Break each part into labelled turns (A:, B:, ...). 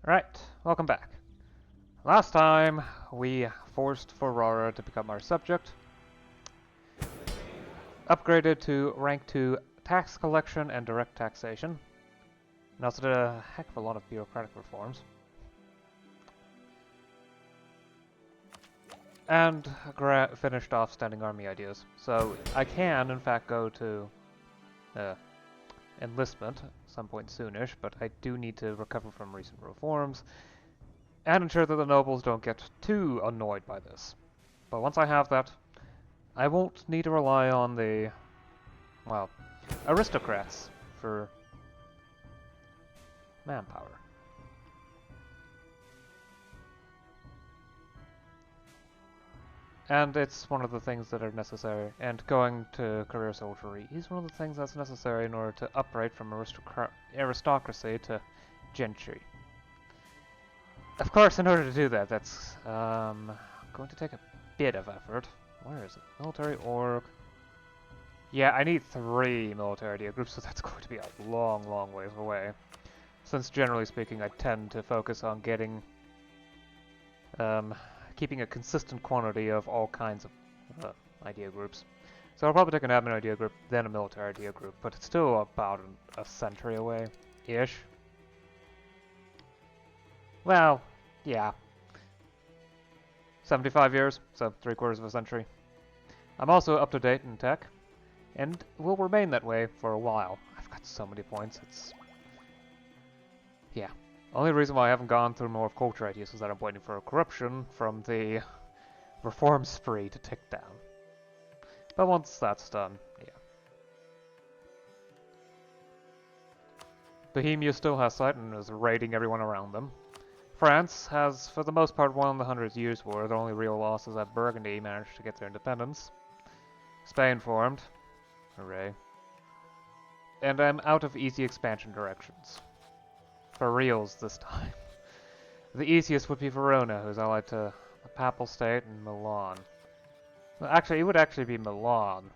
A: Right, welcome back. Last time we forced Ferrara to become our subject, upgraded to rank 2 tax collection and direct taxation, and also did a heck of a lot of bureaucratic reforms. And finished off standing army ideas. So I can, in fact, go to enlistment at some point soonish, but I do need to recover from recent reforms and ensure that the nobles don't get too annoyed by this. But once I have that, I won't need to rely on the, well, aristocrats for manpower. And it's one of the things that are necessary, and going to career soldiery is one of the things that's necessary in order to upgrade from aristocracy to gentry. Of course, in order to do that, that's going to take a bit of effort. Where is it? Military org. Yeah, I need 3 military idea groups, so that's going to be a long, long ways away. Since generally speaking, I tend to focus on getting, keeping a consistent quantity of all kinds of idea groups. So I'll probably take an admin idea group, then a military idea group, but it's still about a century away-ish. Well, yeah. 75 years, so 3/4 of a century. I'm also up to date in tech, and will remain that way for a while. I've got so many points, it's... yeah. Only reason why I haven't gone through more of culture ideas is that I'm waiting for a corruption from the reform spree to tick down. But once that's done, yeah. Bohemia still has sight and is raiding everyone around them. France has, for the most part, won the 100 Years' War. The only real loss is that Burgundy managed to get their independence. Spain formed. Hooray. And I'm out of easy expansion directions. For reals this time. The easiest would be Verona, who's allied to the Papal State and Milan. Well, actually, it would actually be Milan,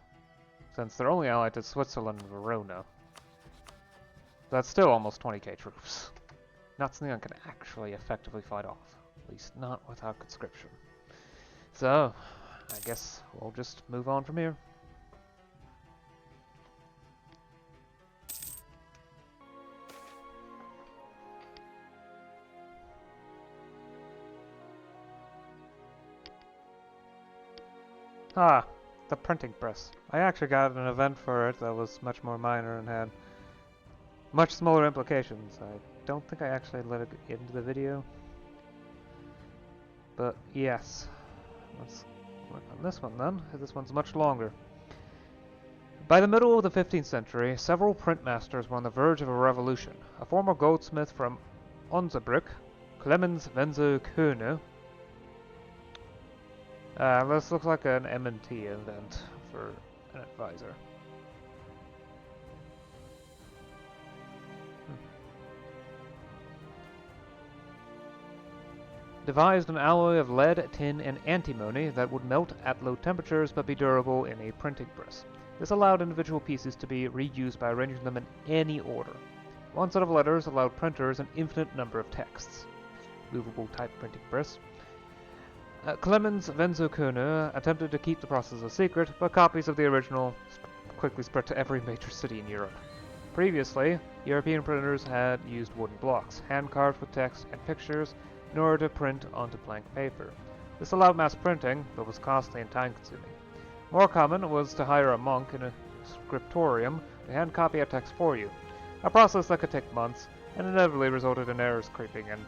A: since they're only allied to Switzerland and Verona. That's still almost 20k troops. Not something I can actually effectively fight off. At least not without conscription. So, I guess we'll just move on from here. Ah, the printing press. I actually got an event for it that was much more minor and had much smaller implications. I don't think I actually let it into the video. But yes, let's work on this one then. This one's much longer. By the middle of the 15th century, several printmasters were on the verge of a revolution. A former goldsmith from Onzebrück, Clemens Wenzel Köhne. This looks like an M&T event for an advisor. Devised an alloy of lead, tin, and antimony that would melt at low temperatures but be durable in a printing press. This allowed individual pieces to be reused by arranging them in any order. One set of letters allowed printers an infinite number of texts. Movable type printing press. Clemens Wenzel Köhne attempted to keep the process a secret, but copies of the original quickly spread to every major city in Europe. Previously, European printers had used wooden blocks, hand-carved with text and pictures, in order to print onto blank paper. This allowed mass printing, but was costly and time-consuming. More common was to hire a monk in a scriptorium to hand-copy a text for you, a process that could take months, and inevitably resulted in errors creeping in.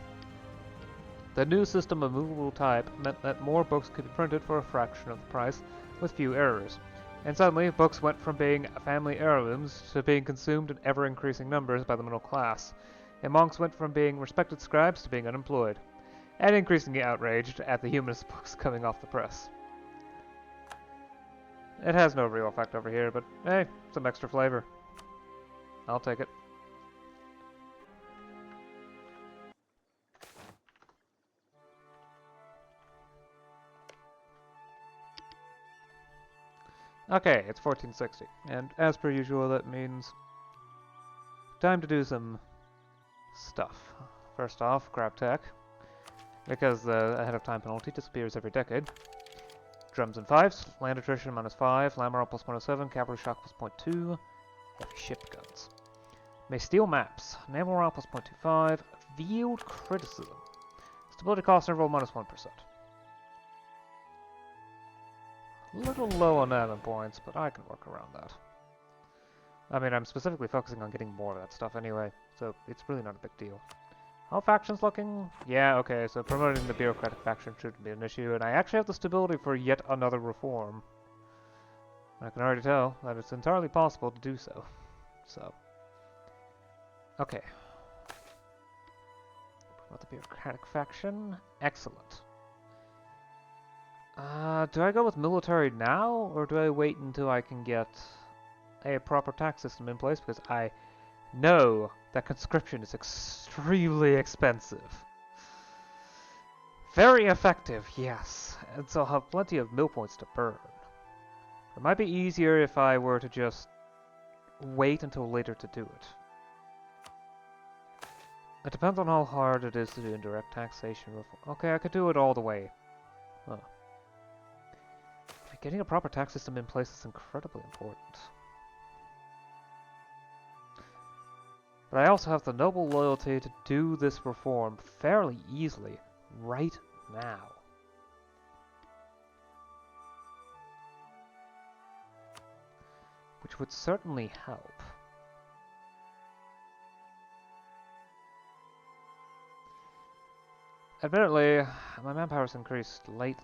A: The new system of movable type meant that more books could be printed for a fraction of the price, with few errors. And suddenly, books went from being family heirlooms to being consumed in ever-increasing numbers by the middle class, and monks went from being respected scribes to being unemployed, and increasingly outraged at the humanist books coming off the press. It has no real effect over here, but hey, some extra flavor. I'll take it. Okay, it's 1460, and as per usual that means time to do some stuff. First off, grab tech, because the ahead of time penalty disappears every decade. Drums and fives, land attrition -5, land morale +107, cavalry shock +0.2, heavy ship guns. May steal maps, naval morale +0.25, field criticism. Stability cost interval -1%. A little low on admin points, but I can work around that. I mean, I'm specifically focusing on getting more of that stuff anyway, so it's really not a big deal. How factions looking? Yeah, okay, so promoting the bureaucratic faction shouldn't be an issue, and I actually have the stability for yet another reform. I can already tell that it's entirely possible to do so. So, okay. Promote the bureaucratic faction. Excellent. Do I go with military now, or do I wait until I can get a proper tax system in place? Because I know that conscription is extremely expensive. Very effective, yes, and so I'll have plenty of mill points to burn. It might be easier if I were to just wait until later to do it. It depends on how hard it is to do indirect taxation reform. Okay, I could do it all the way. Huh. Getting a proper tax system in place is incredibly important. But I also have the noble loyalty to do this reform fairly easily right now. Which would certainly help. Admittedly, my manpower's increased lately.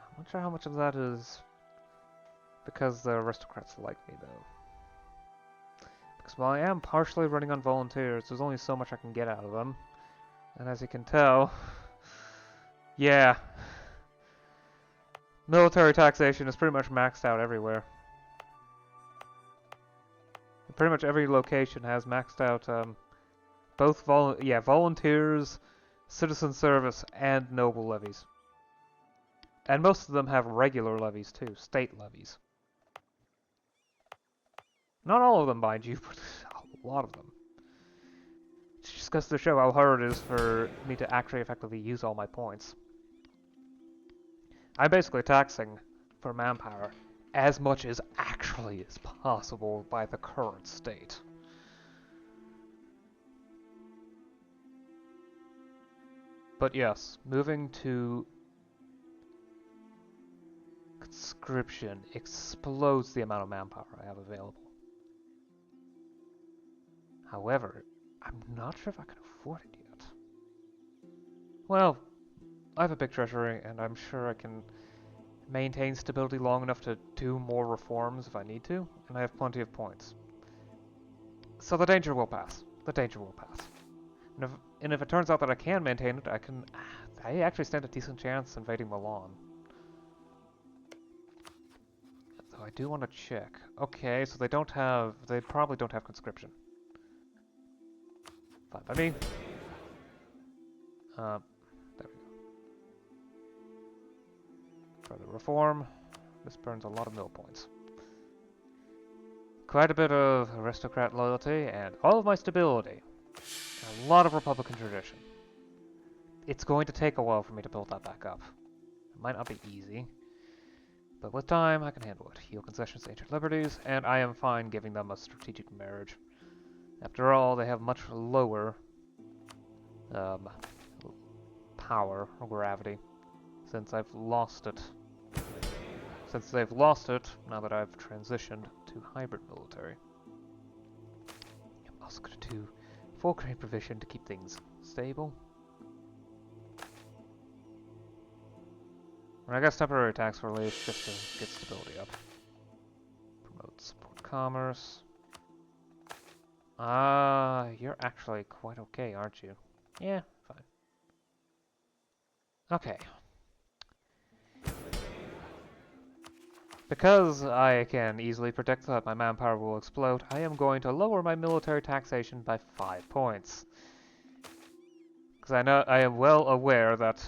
A: I'm not sure how much of that is because the aristocrats like me, though. Because while I am partially running on volunteers, there's only so much I can get out of them. And as you can tell, yeah, military taxation is pretty much maxed out everywhere. Pretty much every location has maxed out both volunteers, citizen service, and noble levies. And most of them have regular levies too, state levies. Not all of them, mind you, but a lot of them. It just goes to show how hard it is for me to actually effectively use all my points. I'm basically taxing for manpower as much as actually is possible by the current state. But yes, moving to conscription explodes the amount of manpower I have available. However, I'm not sure if I can afford it yet. Well, I have a big treasury, and I'm sure I can maintain stability long enough to do more reforms if I need to, and I have plenty of points. So the danger will pass. The danger will pass. And if it turns out that I can maintain it, I actually stand a decent chance invading Milan. Though I do want to check. Okay, so they probably don't have conscription. Fine by me. There we go. Further reform. This burns a lot of mill points. Quite a bit of aristocrat loyalty, and all of my stability. A lot of Republican tradition. It's going to take a while for me to build that back up. It might not be easy, but with time I can handle it. Heal concessions to ancient liberties, and I am fine giving them a strategic marriage. After all, they have much lower power or gravity since I've lost it. Since they've lost it, now that I've transitioned to hybrid military. I'm also going to do full grain provision to keep things stable. And I guess temporary tax relief just to get stability up. Promote support commerce. You're actually quite okay, aren't you? Yeah, fine. Okay. Because I can easily predict that my manpower will explode, I am going to lower my military taxation by 5 points. Because I am well aware that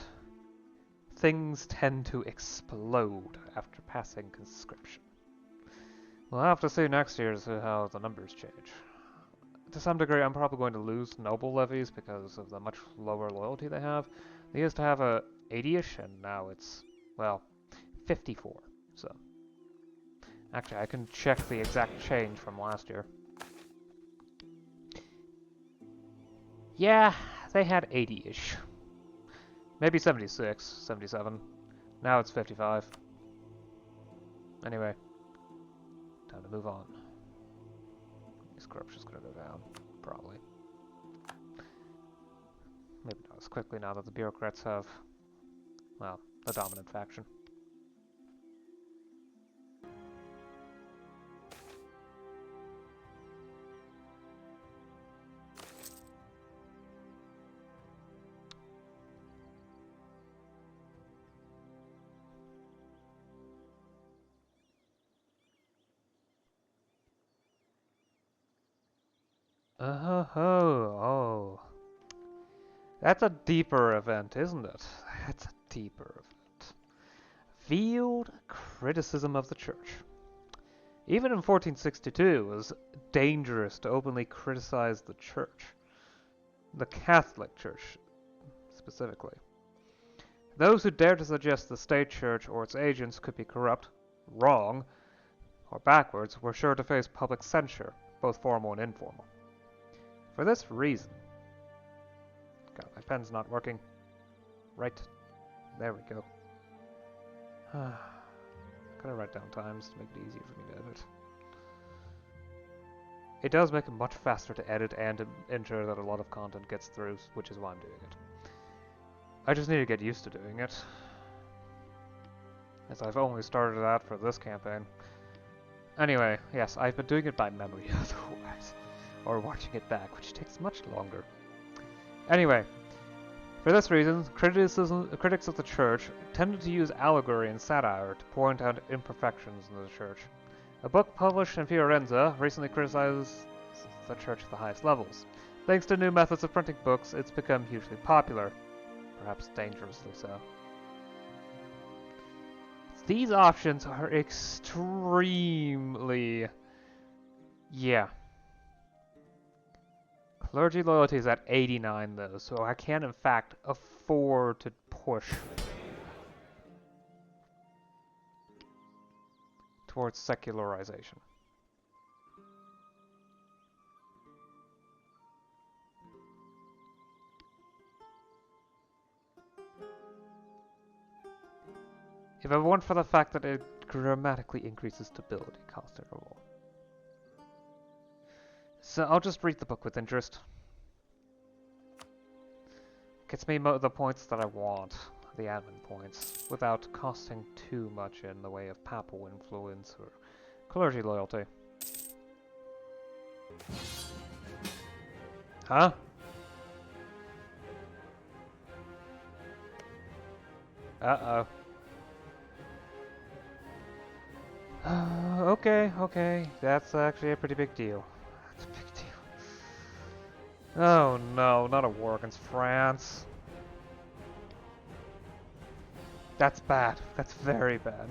A: things tend to explode after passing conscription. We'll have to see next year to see how the numbers change. to some degree, I'm probably going to lose noble levies because of the much lower loyalty they have. They used to have a 80-ish, and now it's, well, 54. So, actually, I can check the exact change from last year. Yeah, they had 80-ish. Maybe 76, 77. Now it's 55. Anyway, time to move on. This corruption's gonna go down, probably. Maybe not as quickly now that the bureaucrats have, well, the dominant faction. Oh. That's a deeper event, isn't it? That's a deeper event. Veiled criticism of the church. Even in 1462, it was dangerous to openly criticize the church. The Catholic Church, specifically. Those who dared to suggest the state church or its agents could be corrupt, wrong, or backwards were sure to face public censure, both formal and informal. For this reason... God, my pen's not working. Right. There we go. Gotta write down times to make it easier for me to edit. It does make it much faster to edit and to ensure that a lot of content gets through, which is why I'm doing it. I just need to get used to doing it, as I've only started that for this campaign. Anyway, yes, I've been doing it by memory otherwise, or watching it back, which takes much longer. Anyway, for this reason, critics of the church tended to use allegory and satire to point out imperfections in the church. A book published in Florence recently criticized the church at the highest levels. Thanks to new methods of printing books, it's become hugely popular. Perhaps dangerously so. These options are extremely... yeah. Clergy loyalty is at 89 though, so I can in fact afford to push towards secularization. If it weren't for the fact that it dramatically increases stability cost interval. So I'll just read the book with interest. Gets me the points that I want, the admin points, without costing too much in the way of papal influence or clergy loyalty. Huh? Uh-oh. Okay. That's actually a pretty big deal. That's a big deal. Oh no, not a war against France. That's bad. That's very bad.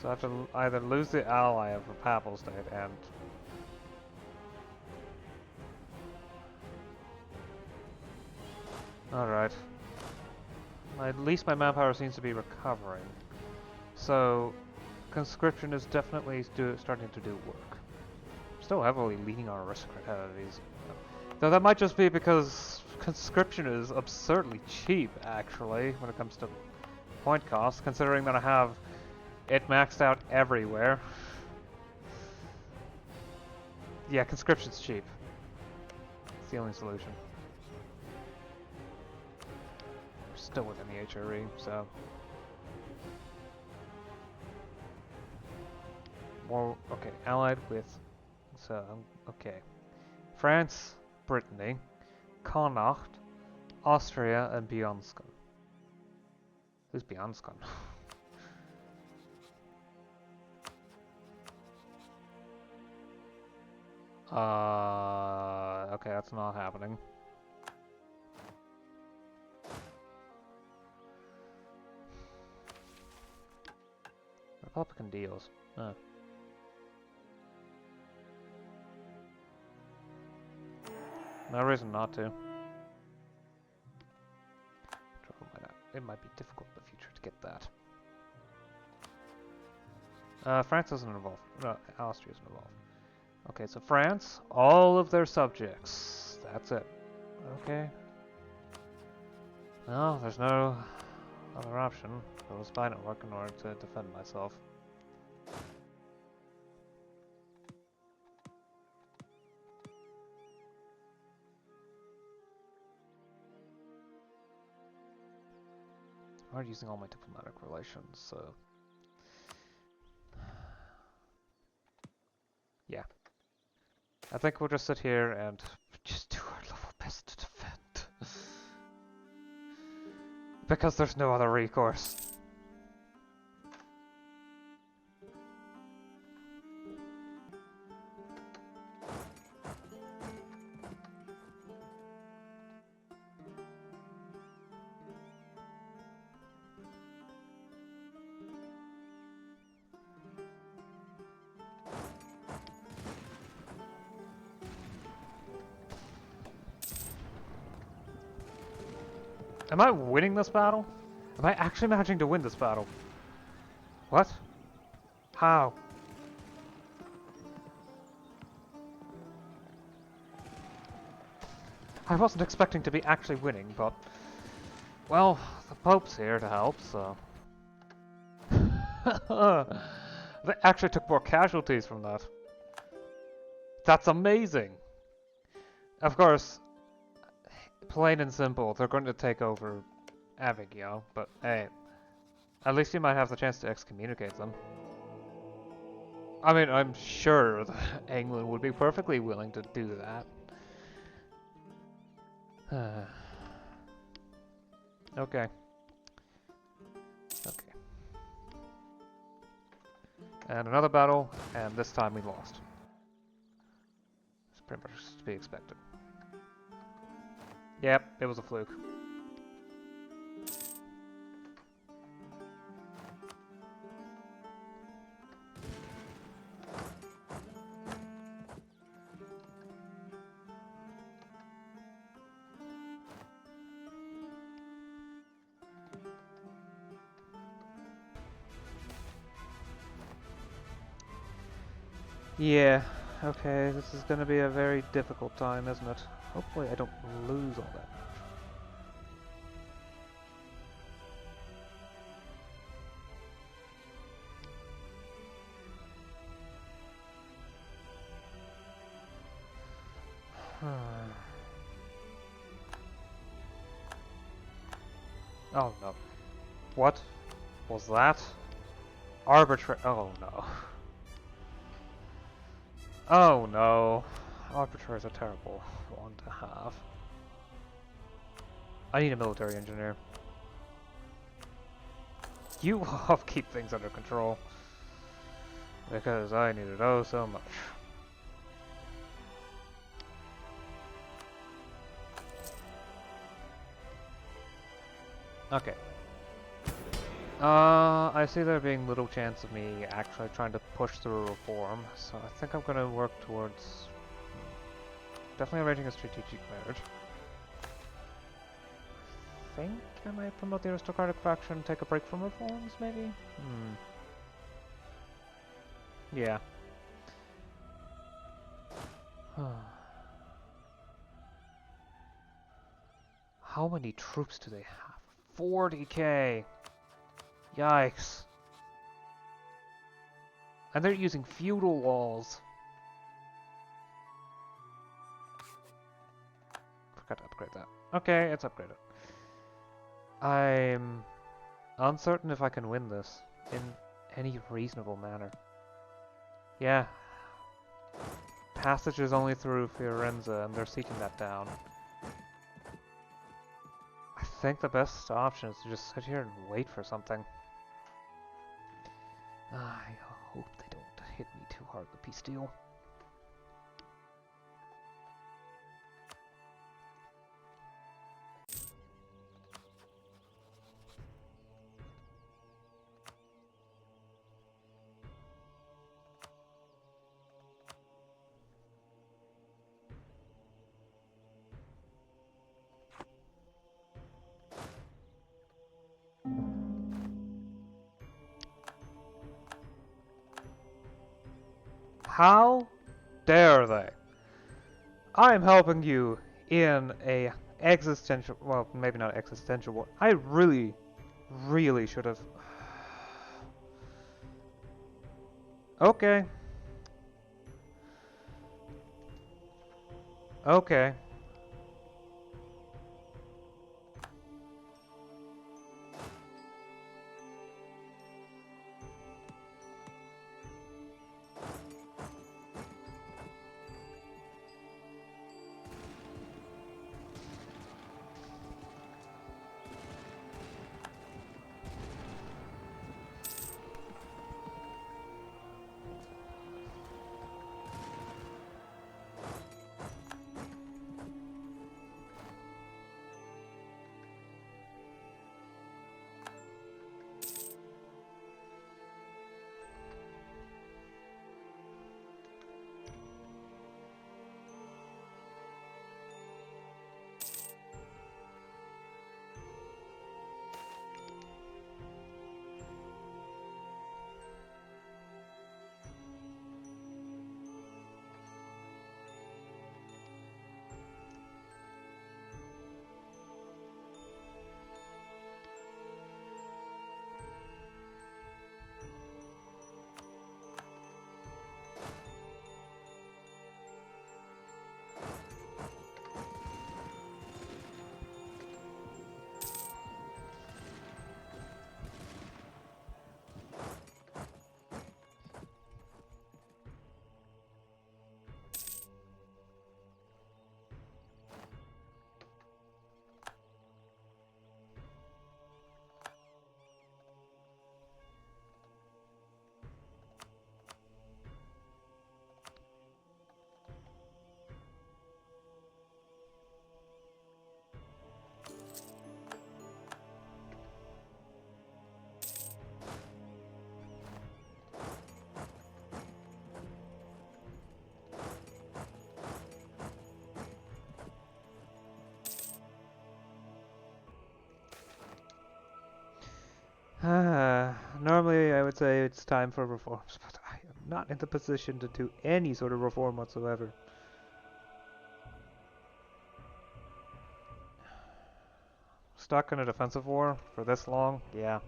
A: So I have to either lose the ally of a papal state and... Alright. At least my manpower seems to be recovering. So, conscription is definitely starting to do work. I'm still heavily leaning on aristocrat heavies. Though that might just be because conscription is absurdly cheap, actually, when it comes to point cost, considering that I have it maxed out everywhere. Yeah, conscription's cheap. It's the only solution. We're still within the HRE, so... More, okay, allied with... So, okay. France, Brittany, Connacht, Austria, and Bionscon. Who's Bionscon? Okay, that's not happening. Republican deals. Oh. No reason not to. It might be difficult in the future to get that. France isn't involved. No, Austria isn't involved. Okay, so France, all of their subjects. That's it. Okay. No, there's no other option. Go to spy network in order to defend myself. I'm already using all my diplomatic relations, so... Yeah. I think we'll just sit here and just do our level best to defend. Because there's no other recourse. Am I winning this battle? Am I actually managing to win this battle? What? How? I wasn't expecting to be actually winning, but... Well, the Pope's here to help, so... They actually took more casualties from that. That's amazing! Of course, plain and simple, they're going to take over Avignon, but hey, at least you might have the chance to excommunicate them. I mean, I'm sure that England would be perfectly willing to do that. Okay. Okay. And another battle, and this time we lost. It's pretty much to be expected. Yep, it was a fluke. Yeah, okay, this is gonna be a very difficult time, isn't it? Hopefully I don't lose all that much. Oh no. What was that? Arbitrary. Oh no. Oh no. Arbitrary is a terrible one to have. I need a military engineer. You all keep things under control. Because I need it oh so much. Okay. I see there being little chance of me actually trying to push through a reform, so I think I'm gonna work towards definitely arranging a strategic marriage. I think I might promote the aristocratic faction, take a break from reforms, maybe? Yeah. How many troops do they have? 40k! Yikes. And they're using feudal laws. Forgot to upgrade that. Okay, it's upgraded. I'm uncertain if I can win this in any reasonable manner. Yeah. Passage is only through Fiorenza, and they're seeking that down. I think the best option is to just sit here and wait for something. I hope they don't hit me too hard with the peace deal. How dare they? I am helping you in a existential, well, maybe not existential war. I really, really should have. Okay. Okay. Normally I would say it's time for reforms, but I am not in the position to do any sort of reform whatsoever. Stuck in a defensive war for this long? Yeah.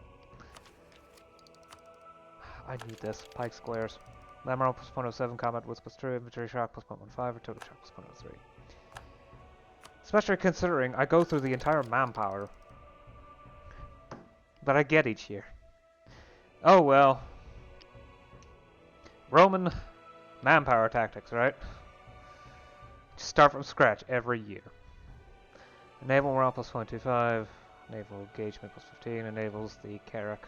A: I need this. Pike squares. Lamoral plus 0.07, combat was plus 2, infantry shock plus 0.15, or total shock plus 0.03. Especially considering I go through the entire manpower that I get each year. Oh well. Roman manpower tactics, right? Just start from scratch every year. Naval morale plus 0.25, naval engagement plus 15 enables the Carrack.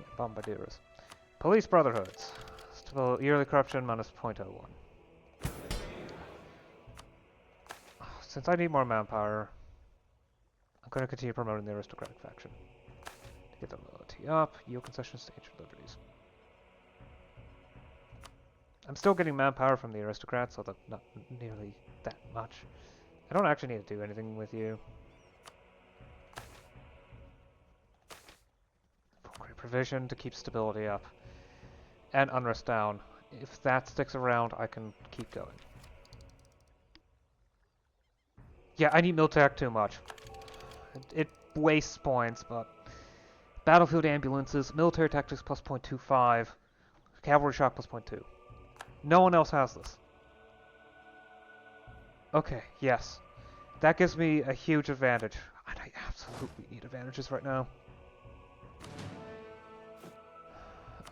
A: Yeah, bombardiers. Police brotherhoods. Still yearly corruption minus 0.01. Since I need more manpower, I'm going to continue promoting the aristocratic faction. To get the loyalty up, yield concessions to ancient liberties. I'm still getting manpower from the aristocrats, although not nearly that much. I don't actually need to do anything with you. Great provision to keep stability up. And unrest down. If that sticks around, I can keep going. Yeah, I need Miltech too much. It wastes points, but... Battlefield ambulances, military tactics plus 0.25, cavalry shock plus 0.2. No one else has this. Okay, yes. That gives me a huge advantage. And I absolutely need advantages right now.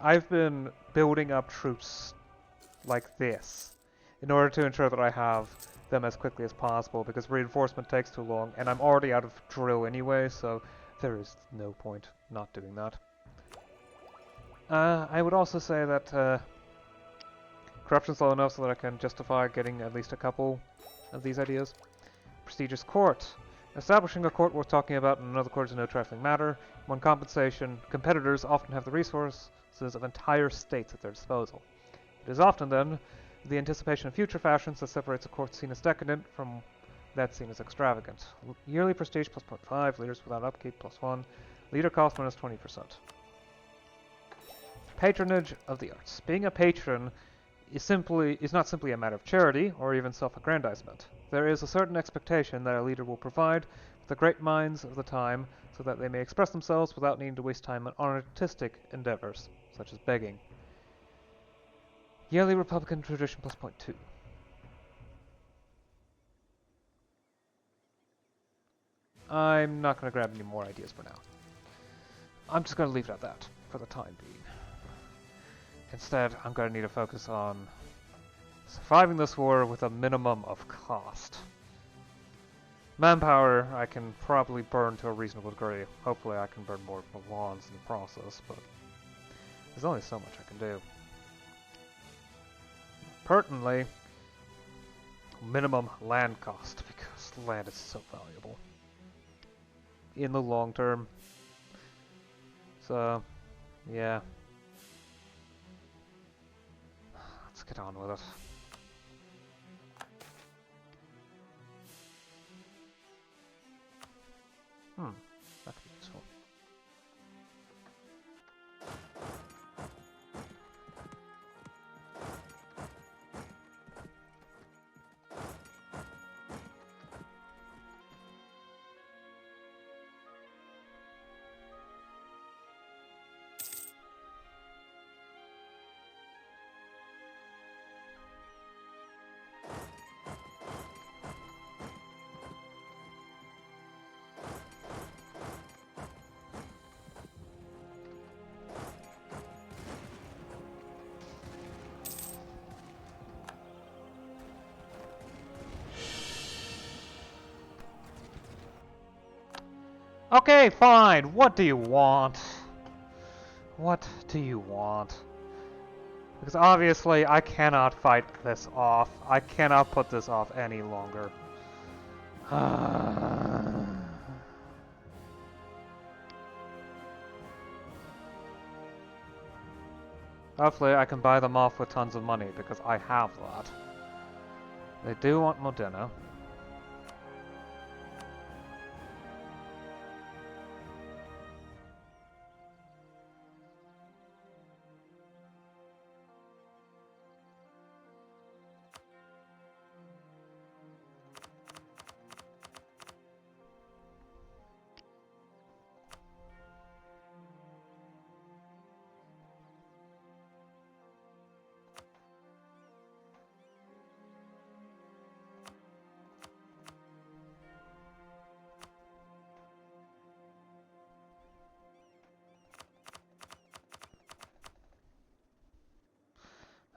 A: I've been building up troops like this in order to ensure that I have them as quickly as possible, because reinforcement takes too long, and I'm already out of drill anyway, so there is no point not doing that. I would also say that corruption's low enough so that I can justify getting at least a couple of these ideas. Prestigious court. Establishing a court worth talking about in another court is no trifling matter. When compensation, competitors often have the resources of entire states at their disposal. It is often, then, the anticipation of future fashions that separates a court seen as decadent from that seen as extravagant. Yearly prestige plus 0.5, leaders without upkeep plus 1, leader cost minus 20%. Patronage of the arts. Being a patron is not simply a matter of charity or even self-aggrandizement. There is a certain expectation that a leader will provide for the great minds of the time so that they may express themselves without needing to waste time on artistic endeavors, such as begging. Yearly Republican tradition plus point 2. I'm not going to grab any more ideas for now. I'm just going to leave it at that for the time being. Instead, I'm going to need to focus on surviving this war with a minimum of cost. Manpower I can probably burn to a reasonable degree. Hopefully I can burn more Milans in the process, but there's only so much I can do. Pertinently, minimum land cost, because land is so valuable in the long term. So, yeah. Let's get on with it. That could be useful. Okay, fine. What do you want? What do you want? Because obviously I cannot fight this off. I cannot put this off any longer. Hopefully I can buy them off with tons of money because I have that. They do want Modena.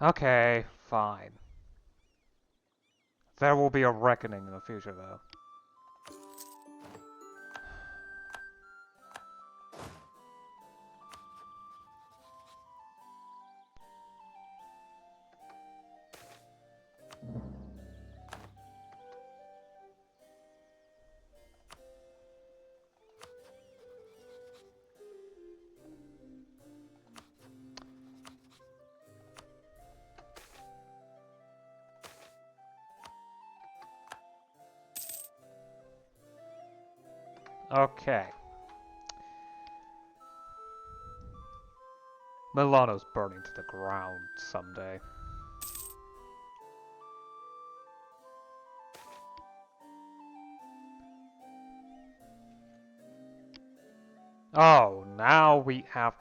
A: Okay, fine. There will be a reckoning in the future, though. Okay. Milano's burning to the ground someday. Oh, now we have...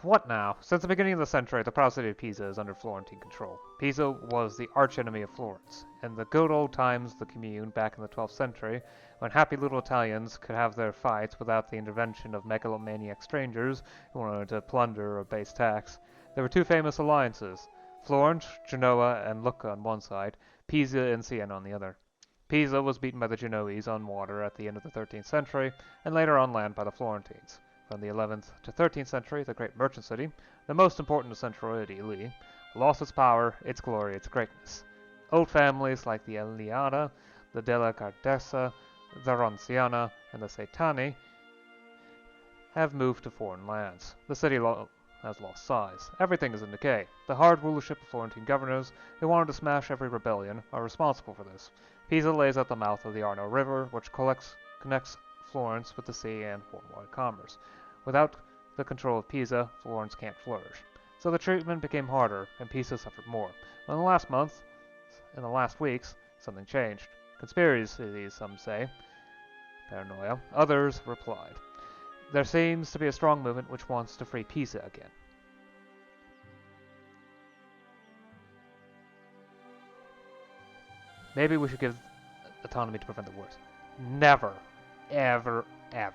A: What now? Since the beginning of the century, the proud city of Pisa is under Florentine control. Pisa was the archenemy of Florence. In the good old times, the commune, back in the 12th century, when happy little Italians could have their fights without the intervention of megalomaniac strangers who wanted to plunder or base tax, there were two famous alliances, Florence, Genoa, and Lucca on one side, Pisa and Siena on the other. Pisa was beaten by the Genoese on water at the end of the 13th century, and later on land by the Florentines. From the 11th to 13th century, the great merchant city, the most important of Central Italy, lost its power, its glory, its greatness. Old families like the Eliada, the Della Cardessa, the Ronciana, and the Seitani have moved to foreign lands. The city has lost size. Everything is in decay. The hard rulership of Florentine governors, who wanted to smash every rebellion, are responsible for this. Pisa lays at the mouth of the Arno River, which connects Florence with the sea and worldwide commerce. Without the control of Pisa, Florence can't flourish. So the treatment became harder, and Pisa suffered more. But in the last weeks, something changed. Conspiracies, some say. Paranoia. Others replied. There seems to be a strong movement which wants to free Pisa again. Maybe we should give autonomy to prevent the worst. Never. Ever. Ever.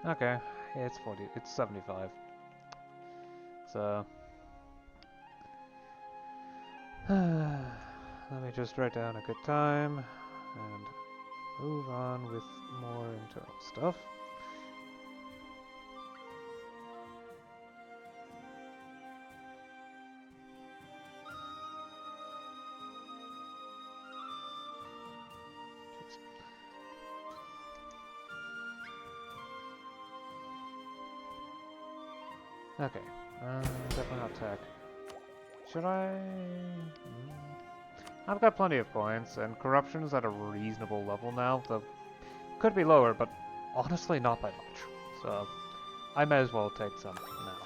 A: Okay, it's 40. It's 75. So let me just write down a good time and move on with more internal stuff. Okay, definitely not tech. Should I? I've got plenty of points, and corruption is at a reasonable level now, though could be lower, but honestly not by much. So I may as well take some now.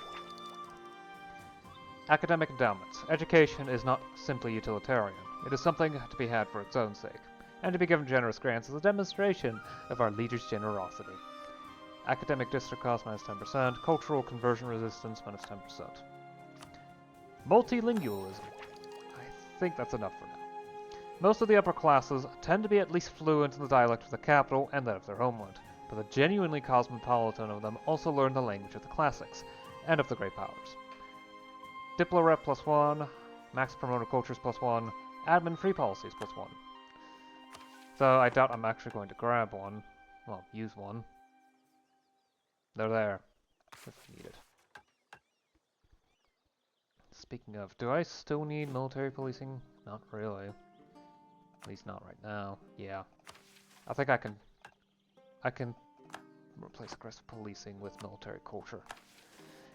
A: Academic endowments. Education is not simply utilitarian. It is something to be had for its own sake, and to be given generous grants is a demonstration of our leaders' generosity. Academic district cost minus 10%, cultural conversion resistance minus 10%. Multilingualism. I think that's enough for now. Most of the upper classes tend to be at least fluent in the dialect of the capital and that of their homeland, but the genuinely cosmopolitan of them also learn the language of the classics, and of the great powers. Diplorep plus 1, max promoter cultures plus 1, admin free policies plus 1. So I doubt I'm actually going to grab one. Well, use one. They're there, if needed. Speaking of, do I still need military policing? Not really. At least not right now. Yeah. I think I can replace aggressive policing with military culture.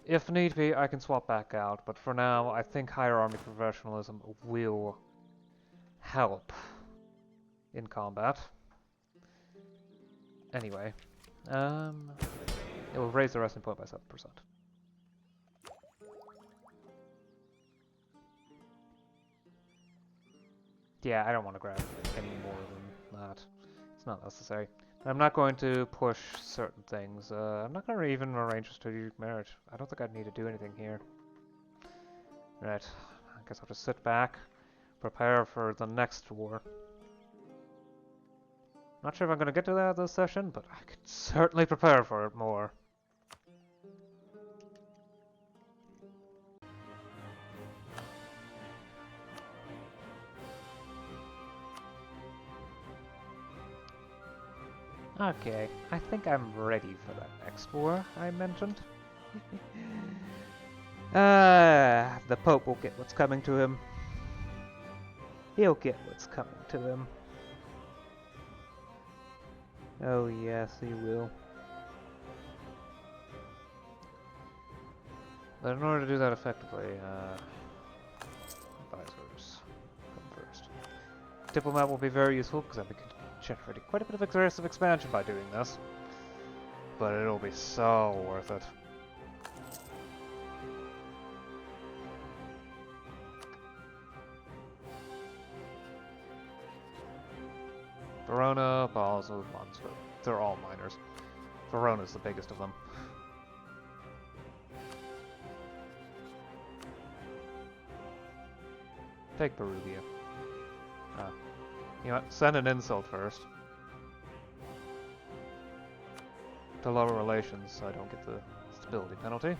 A: If need be, I can swap back out, but for now, I think higher army professionalism will help in combat. Anyway, it will raise the resting point by 7%. Yeah, I don't want to grab any more than that. It's not necessary. I'm not going to push certain things. I'm not going to even arrange a strategic marriage. I don't think I'd need to do anything here. Right. I guess I'll just sit back, prepare for the next war. Not sure if I'm going to get to that this session, but I could certainly prepare for it more. Okay, I think I'm ready for that next war I mentioned. The Pope will get what's coming to him. He'll get what's coming to him. Oh yes, he will. But in order to do that effectively, advisors come first. Diplomat will be very useful because I've been generating quite a bit of aggressive expansion by doing this. But it'll be so worth it. Verona, Basel, Monster. They're all minors. Verona's the biggest of them. Take Perugia. You know what? Send an insult first. To lower relations so I don't get the stability penalty.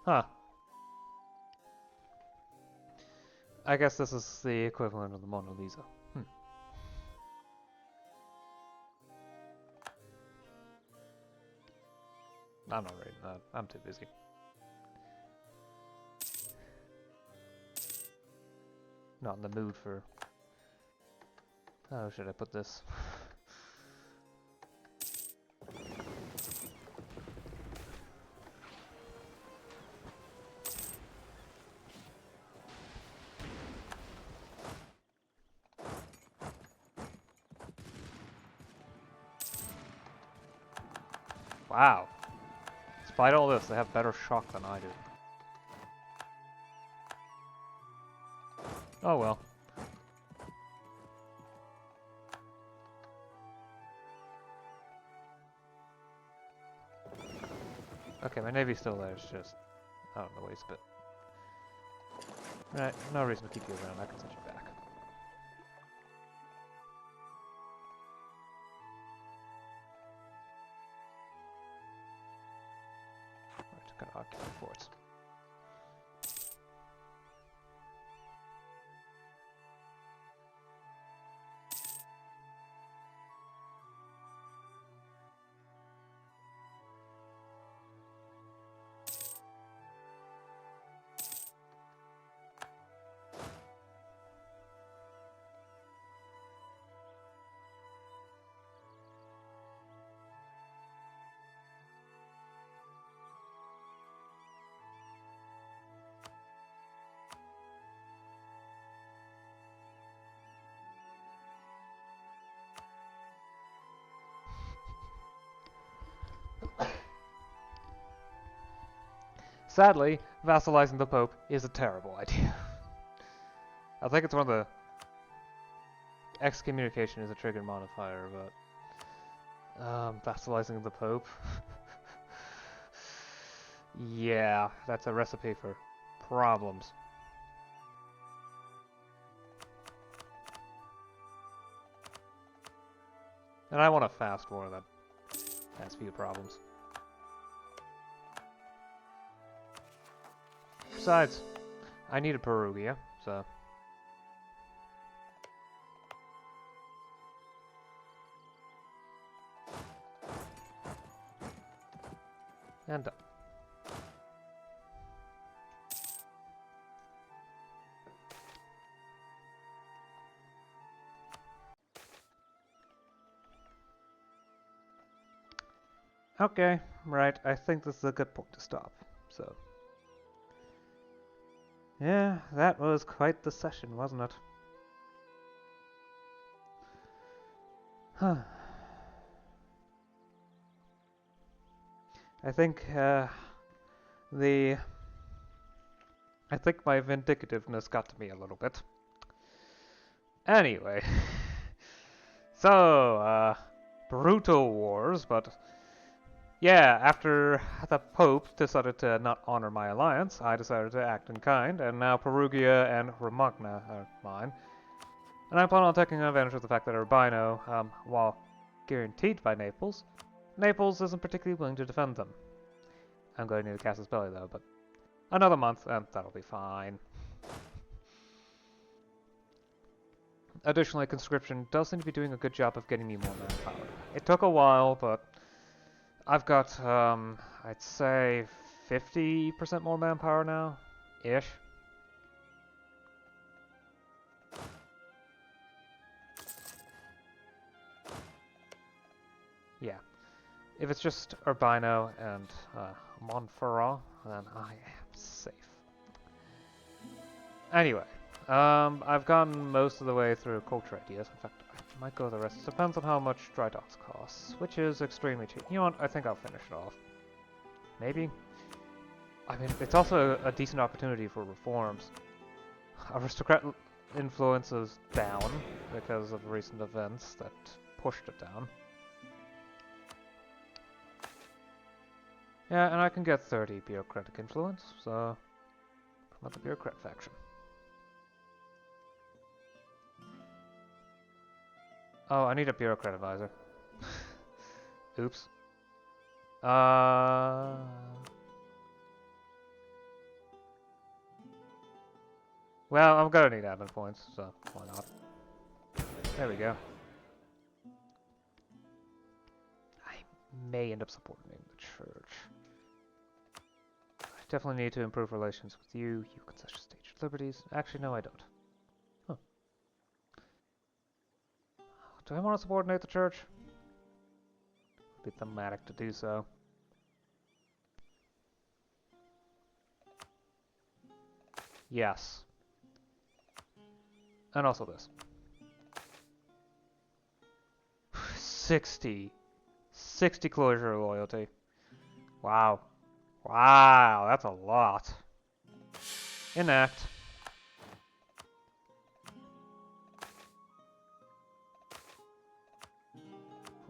A: Huh. I guess this is the equivalent of the Mona Lisa. I'm not reading that. I'm too busy. Not in the mood for... How should I put this? Wow. Despite all this, they have better shock than I do. Oh well. Okay, my navy's still there, it's just out of the waste bit. Right, no reason to keep you around, I can send you back. Right, gonna occupy forts. Sadly, vassalizing the Pope is a terrible idea. I think it's one of the... Excommunication is a trigger modifier, but... vassalizing the Pope... yeah, that's a recipe for problems. And I want a fast war that has few problems. Besides, I need a Perugia, so... And done. Okay, right, I think this is a good point to stop, so... Yeah, that was quite the session, wasn't it? Huh. I think, I think my vindictiveness got to me a little bit. Anyway. So, brutal wars, but... Yeah, after the Pope decided to not honor my alliance, I decided to act in kind, and now Perugia and Romagna are mine. And I plan on taking advantage of the fact that Urbino, while guaranteed by Naples, Naples isn't particularly willing to defend them. I'm going to need a Casus Belli though, but another month, and that'll be fine. Additionally, conscription does seem to be doing a good job of getting me more manpower. It took a while, but I've got, I'd say 50% more manpower now, ish. Yeah. If it's just Urbino and Montferrat, then I am safe. Anyway, I've gotten most of the way through culture ideas. In fact, I might go the rest. It depends on how much dry docks costs, which is extremely cheap. You know what? I think I'll finish it off. Maybe? I mean, it's also a decent opportunity for reforms. Aristocrat influence is down because of recent events that pushed it down. Yeah, and I can get 30 bureaucratic influence, so promote the bureaucrat faction. Oh, I need a bureaucrat advisor. Oops. Well, I'm gonna need admin points, so why not? There we go. I may end up supporting the church. I definitely need to improve relations with you. You concession stage liberties. Actually, no, I don't. Huh. Do I want to subordinate the church? Would be thematic to do so. Yes. And also this. 60 closure loyalty. Wow. Wow, that's a lot. Enact.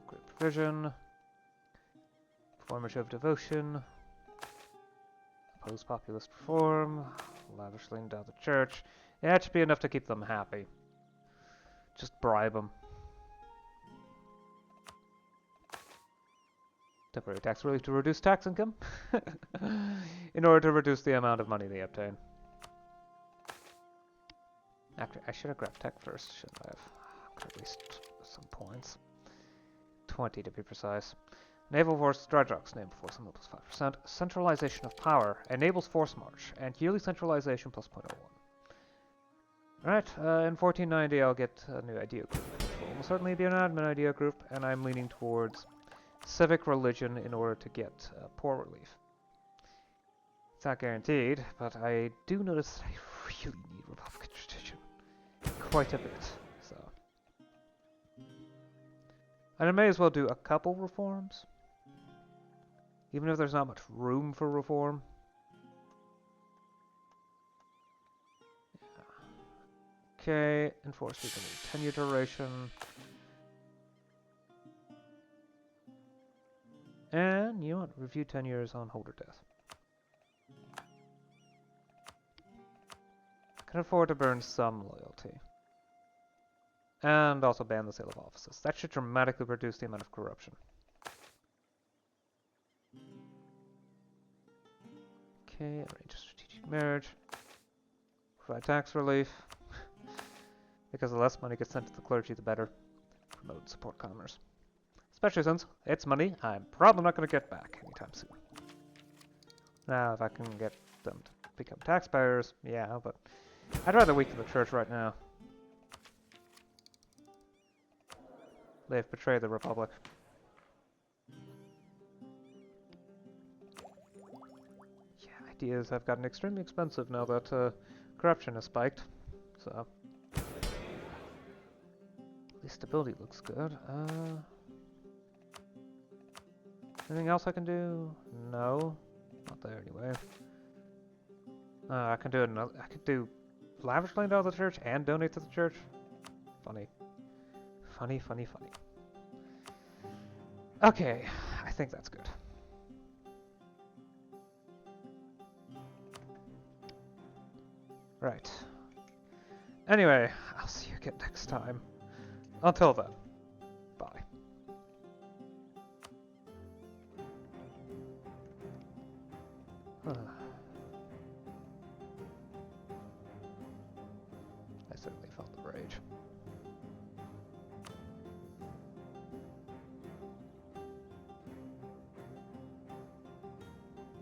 A: Great provision. Perform a show of devotion. Oppose populist reform. Lavishly endow the church. Yeah, it should be enough to keep them happy. Just bribe them. Temporary tax relief to reduce tax income in order to reduce the amount of money they obtain. Actually, I should have grabbed tech first, shouldn't I have? I could have waste some points. 20 to be precise. Naval Force Dry Docks, naval force plus 5%. Centralization of power enables force march, and yearly centralization plus 0.01. Alright, in 1490 I'll get a new idea group. It will certainly be an admin idea group, and I'm leaning towards civic religion in order to get poor relief. It's not guaranteed, but I do notice that I really need Republican tradition quite a bit, so. And I may as well do a couple reforms, even if there's not much room for reform. Yeah. Okay, enforce legal tenure duration. And you know what? Review tenures on holder death. I can afford to burn some loyalty. And also ban the sale of offices. That should dramatically reduce the amount of corruption. Okay, arrange a strategic marriage. Provide tax relief. Because the less money gets sent to the clergy, the better. Promote and support commerce. Especially since it's money I'm probably not going to get back anytime soon. Now, if I can get them to become taxpayers, yeah, but I'd rather weaken the church right now. They've betrayed the Republic. Yeah, ideas have gotten extremely expensive now that corruption has spiked. So, at least stability looks good. Anything else I can do? No, not there anyway. I can do another. I could do lavishly endow the church and donate to the church. Funny. Funny, funny, funny. Okay, I think that's good. Right. Anyway, I'll see you again next time. Until then, bye. I certainly felt the rage.